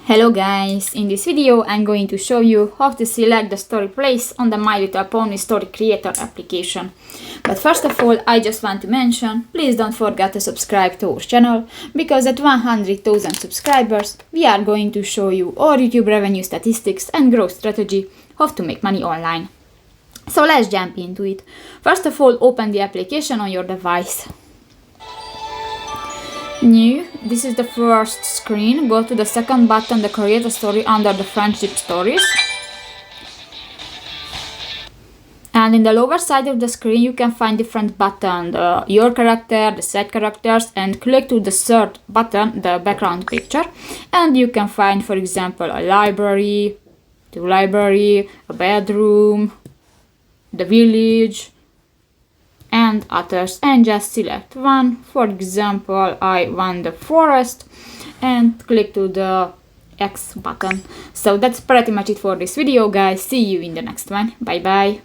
Hello guys, in this video I'm going to show you how to select the story place on the My Little Pony Story Creator application. But first of all, I just want to mention, please don't forget to subscribe to our channel, because at 100,000 subscribers we are going to show you our YouTube revenue statistics and growth strategy, how to make money online. So let's jump into it. First of all, open the application on your device. New, this is the first screen. Go to the second button, the create a story under the friendship stories. And in the lower side of the screen you can find different buttons, your character, the side characters, and click to the third button, the background picture. And you can find, for example, a library, a bedroom, the village, and others, and just select one. For example, I want the forest and click to the X button. So that's pretty much it for this video, guys. See you in the next one. Bye bye.